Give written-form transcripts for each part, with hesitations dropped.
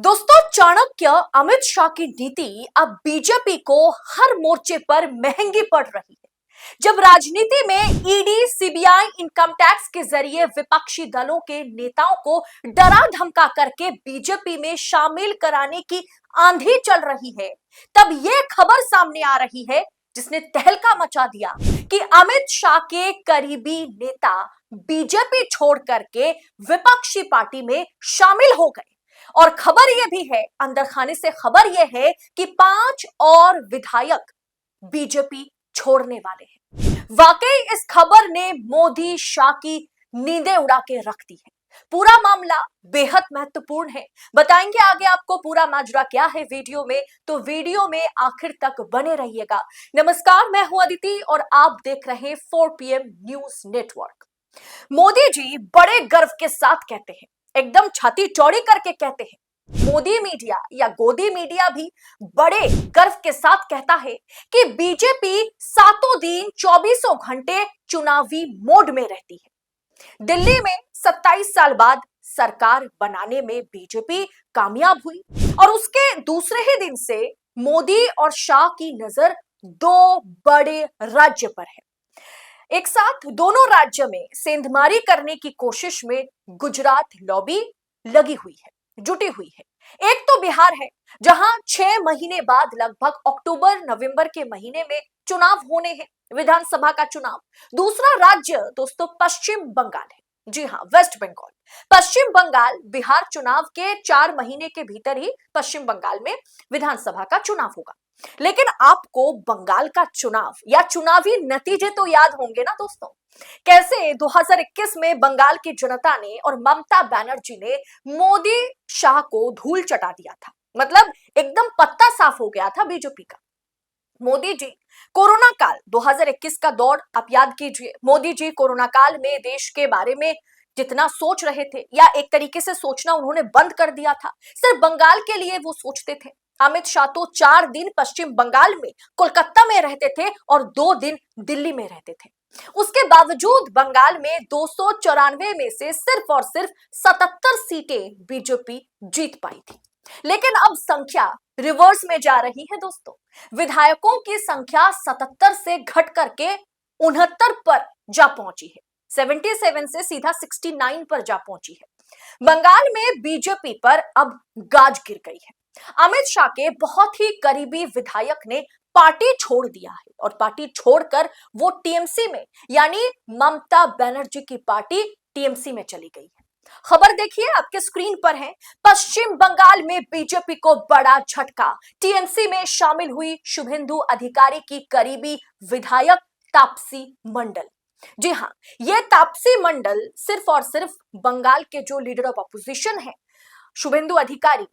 दोस्तों, चाणक्य अमित शाह की नीति अब बीजेपी को हर मोर्चे पर महंगी पड़ रही है। जब राजनीति में ईडी, सीबीआई, इनकम टैक्स के जरिए विपक्षी दलों के नेताओं को डरा धमका करके बीजेपी में शामिल कराने की आंधी चल रही है, तब यह खबर सामने आ रही है जिसने तहलका मचा दिया कि अमित शाह के करीबी नेता बीजेपी छोड़ करके विपक्षी पार्टी में शामिल हो गए। और खबर यह भी है, अंदर खाने से खबर यह है कि 5 और विधायक बीजेपी छोड़ने वाले हैं। वाकई इस खबर ने मोदी शाह की नींदें उड़ा के रख दी है। पूरा मामला बेहद महत्वपूर्ण है। बताएंगे आगे आपको पूरा माजरा क्या है वीडियो में, तो वीडियो में आखिर तक बने रहिएगा। नमस्कार, मैं हूं अदिति और आप देख रहे हैं 4 PM news network. Modi ji बड़े गर्व के साथ कहते हैं, एकदम छाती चौड़ी करके कहते हैं। मोदी मीडिया या गोदी मीडिया भी बड़े गर्व के साथ कहता है कि बीजेपी सातों दिन 24 घंटे चुनावी मोड में रहती है। दिल्ली में 27 साल बाद सरकार बनाने में बीजेपी कामयाब हुई और उसके दूसरे ही दिन से मोदी और शाह की नजर 2 बड़े राज्य पर है। एक साथ दोनों राज्य में सेंधमारी करने की कोशिश में गुजरात लॉबी लगी हुई है, जुटी हुई है। एक तो बिहार है, जहां 6 महीने बाद लगभग अक्टूबर-नवंबर के महीने में चुनाव होने हैं, विधानसभा का चुनाव। दूसरा राज्य दोस्तों पश्चिम बंगाल है। जी हां, वेस्ट बंगाल। पश्चिम बंगाल बिहार चुनाव के 4 महीने के भीतर ही पश्चिम बंगाल में विधानसभा का चुनाव होगा। लेकिन आपको बंगाल का चुनाव या चुनावी नतीजे तो याद होंगे ना दोस्तों। कैसे 2021 में बंगाल की जनता ने और ममता बनर्जी ने मोदी शाह को धूल चटा दिया था। मतलब एकदम पत्ता साफ हो गया था बीजेपी का। मोदी जी कोरोना काल 2021 का दौर आप याद कीजिए। मोदी जी कोरोना काल में देश के बारे में जितना सोच रहे थे, या एक तरीके से सोचना उन्होंने बंद कर दिया था। सिर्फ बंगाल के लिए वो सोचते थे। अमित शाह तो 4 दिन पश्चिम बंगाल में कोलकाता में रहते थे और 2 दिन दिल्ली में रहते थे। उसके बावजूद बंगाल में 294 में से सिर्फ और सिर्फ 77 सीटें बीजेपी जीत पाई थी। लेकिन अब संख्या रिवर्स में जा रही है दोस्तों। विधायकों की संख्या 77 से घट करके 69 पर जा पहुंची है। 77 से सीधा 69 पर जा पहुंची है। बंगाल में बीजेपी पर अब गाज गिर गई है। अमित शाह के बहुत ही करीबी विधायक ने पार्टी छोड़ दिया है और पार्टी छोड़कर वो टीएमसी में, यानी ममता बनर्जी की पार्टी टीएमसी में चली गई है। खबर देखिए, आपके स्क्रीन पर है। पश्चिम बंगाल में बीजेपी को बड़ा झटका। टीएमसी में शामिल हुई शुभेंदु अधिकारी की करीबी विधायक तापसी मंडल। जी हां, यह तापसी मंडल सिर्फ और सिर्फ बंगाल के जो लीडर ऑफ अपोजिशन है शुभेंदु अधिकारी,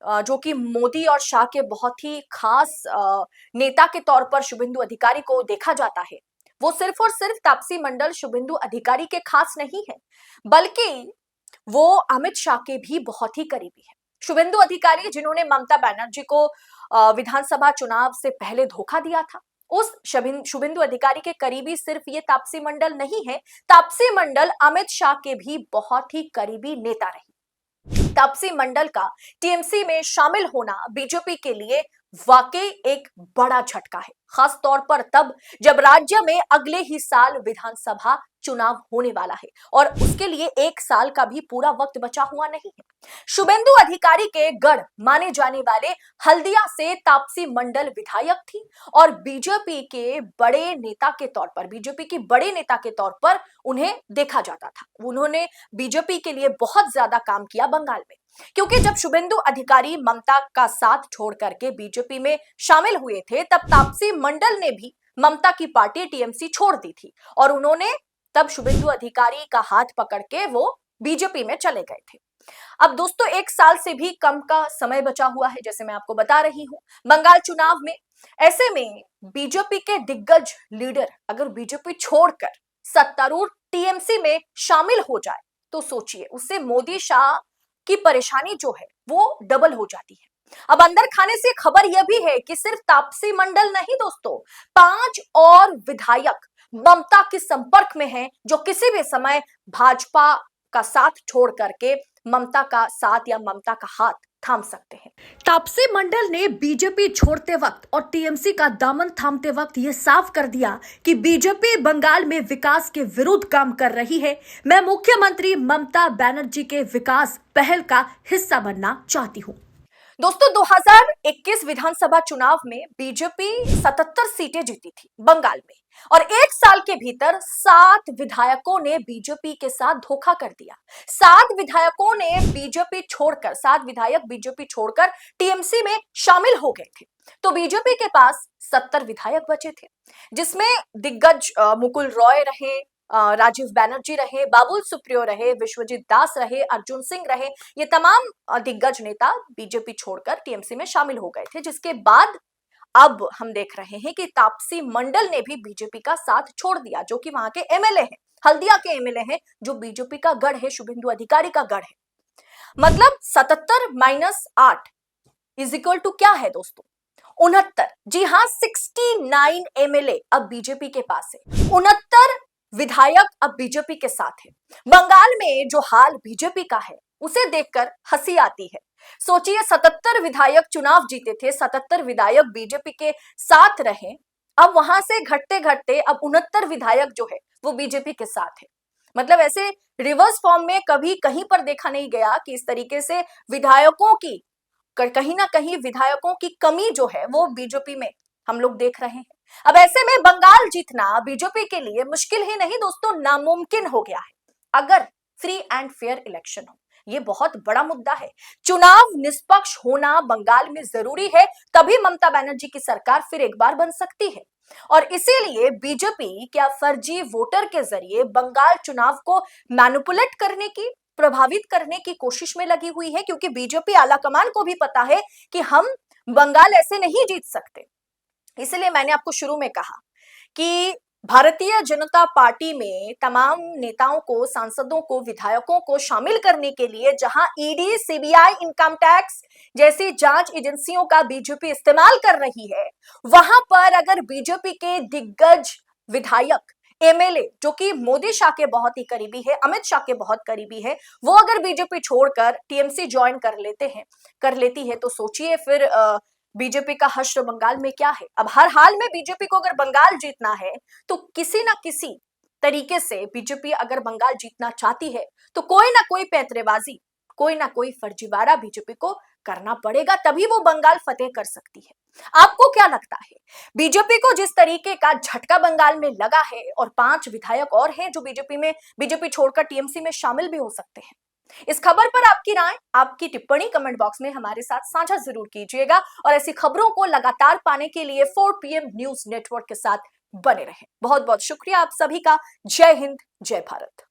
जो कि मोदी और शाह के बहुत ही खास नेता के तौर पर शुभेंदु अधिकारी को देखा जाता है। वो सिर्फ और सिर्फ तापसी मंडल शुभेंदु अधिकारी के खास नहीं है, बल्कि वो अमित शाह के भी बहुत ही करीबी है। शुभेंदु अधिकारी जिन्होंने ममता बनर्जी को विधानसभा चुनाव से पहले धोखा दिया था, उस शुभेंदु अधिकारी के करीबी सिर्फ ये तापसी मंडल नहीं है। तापसी मंडल अमित शाह के भी बहुत ही करीबी नेता रही। तापसी मंडल का टीएमसी में शामिल होना बीजेपी के लिए वाकई एक बड़ा झटका है, खास तौर पर तब जब राज्य में अगले ही साल विधानसभा चुनाव होने वाला है और उसके लिए 1 साल का भी पूरा वक्त बचा हुआ नहीं है। शुभेंदु अधिकारी के गढ़ माने जाने वाले हल्दिया से तापसी मंडल विधायक थी और बीजेपी के बड़े नेता के तौर पर, बीजेपी की बड़े नेता के तौर पर उन्हें देखा जाता था। उन्होंने बीजेपी के लिए बहुत ज्यादा काम किया बंगाल में, क्योंकि जब शुभेंदु अधिकारी ममता का साथ छोड़ करके बीजेपी में शामिल हुए थे, तब तापसी मंडल ने भी ममता की पार्टी टीएमसी छोड़ दी थी और उन्होंने तब शुभेंदु अधिकारी का हाथ पकड़ के वो बीजेपी में चले गए थे। अब दोस्तों 1 साल से भी कम का समय बचा हुआ है, जैसे मैं आपको बता रही हूं, बंगाल चुनाव में। ऐसे में बीजेपी के दिग्गज लीडर अगर बीजेपी छोड़कर सत्तारूढ़ टीएमसी में शामिल हो जाए, तो सोचिए उससे मोदी शाह की परेशानी जो है वो डबल हो जाती है। अब अंदर खाने से खबर यह भी है कि सिर्फ तापसी मंडल नहीं दोस्तों, 5 और विधायक ममता के संपर्क में हैं, जो किसी भी समय भाजपा का साथ छोड़ करके ममता का साथ या ममता का हाथ थाम सकते हैं। तापसी मंडल ने बीजेपी छोड़ते वक्त और टीएमसी का दामन थामते वक्त यह साफ कर दिया कि बीजेपी बंगाल में विकास के विरुद्ध काम कर रही है। मैं मुख्यमंत्री ममता बनर्जी के विकास पहल का हिस्सा बनना चाहती हूं। दोस्तों, 2021 विधानसभा चुनाव में बीजेपी 77 सीटें जीती थी बंगाल में, और एक साल के भीतर 7 विधायकों ने बीजेपी के साथ धोखा कर दिया। 7 विधायकों ने बीजेपी छोड़कर 7 विधायक बीजेपी छोड़कर टीएमसी में शामिल हो गए थे। तो बीजेपी के पास 70 विधायक बचे थे, जिसमें दिग्गज मुकुल रॉय रहे, राजीव बैनर्जी रहे, बाबुल सुप्रियो रहे, विश्वजीत दास रहे, अर्जुन सिंह रहे। ये तमाम दिग्गज नेता बीजेपी छोड़कर टीएमसी में शामिल हो गए थे, जिसके बाद अब हम देख रहे हैं कि तापसी मंडल ने भी बीजेपी का साथ छोड़ दिया, जो कि वहां के एमएलए हैं, हल्दिया के एमएलए हैं, जो बीजेपी का गढ़ है, शुभेंदु अधिकारी का गढ़ है। मतलब 77 माइनस 8 इज इक्वल टू क्या है दोस्तों? 69। जी हाँ, 69 एमएलए अब बीजेपी के पास है, 69 विधायक अब बीजेपी के साथ है। बंगाल में जो हाल बीजेपी का है उसे देखकर हंसी आती है। सोचिए, 77 विधायक चुनाव जीते थे, 77 विधायक बीजेपी के साथ रहे, अब वहां से घटते घटते अब 69 विधायक जो है वो बीजेपी के साथ है। मतलब ऐसे रिवर्स फॉर्म में कभी कहीं पर देखा नहीं गया कि इस तरीके से विधायकों की कहीं ना कहीं विधायकों की कमी जो है वो बीजेपी में हम लोग देख रहे हैं। अब ऐसे में बंगाल जीतना बीजेपी के लिए मुश्किल ही नहीं दोस्तों, नामुमकिन हो गया है अगर फ्री एंड फेयर इलेक्शन हो। ये बहुत बड़ा मुद्दा है। चुनाव निष्पक्ष होना बंगाल में जरूरी है, तभी ममता बनर्जी की सरकार फिर एक बार बन सकती है। और इसीलिए बीजेपी क्या फर्जी वोटर के जरिए बंगाल चुनाव को मैनिपुलेट करने की, प्रभावित करने की कोशिश में लगी हुई है, क्योंकि बीजेपी आलाकमान को भी पता है कि हम बंगाल ऐसे नहीं जीत सकते। इसलिए मैंने आपको शुरू में कहा कि भारतीय जनता पार्टी में तमाम नेताओं को, सांसदों को, विधायकों को शामिल करने के लिए जहां ईडी, सीबीआई, इनकम टैक्स जैसी जांच एजेंसियों का बीजेपी इस्तेमाल कर रही है, वहां पर अगर बीजेपी के दिग्गज विधायक, एमएलए जो कि मोदी शाह के बहुत ही करीबी है, अमित शाह के बहुत करीबी है, वो अगर बीजेपी छोड़कर टीएमसी ज्वाइन कर लेती है, तो सोचिए फिर बीजेपी का हश्र बंगाल में क्या है। अब हर हाल में बीजेपी को अगर बंगाल जीतना है तो किसी ना किसी तरीके से बीजेपी अगर बंगाल जीतना चाहती है तो कोई ना कोई पैंतरेबाजी, कोई ना कोई फर्जीवाड़ा बीजेपी को करना पड़ेगा, तभी वो बंगाल फतेह कर सकती है। आपको क्या लगता है, बीजेपी को जिस तरीके का झटका बंगाल में लगा है, और 5 विधायक और हैं जो बीजेपी छोड़कर टीएमसी में शामिल भी हो सकते हैं, इस खबर पर आपकी राय, आपकी टिप्पणी कमेंट बॉक्स में हमारे साथ साझा जरूर कीजिएगा। और ऐसी खबरों को लगातार पाने के लिए 4 PM न्यूज नेटवर्क के साथ बने रहें। बहुत बहुत शुक्रिया आप सभी का। जय हिंद, जय भारत।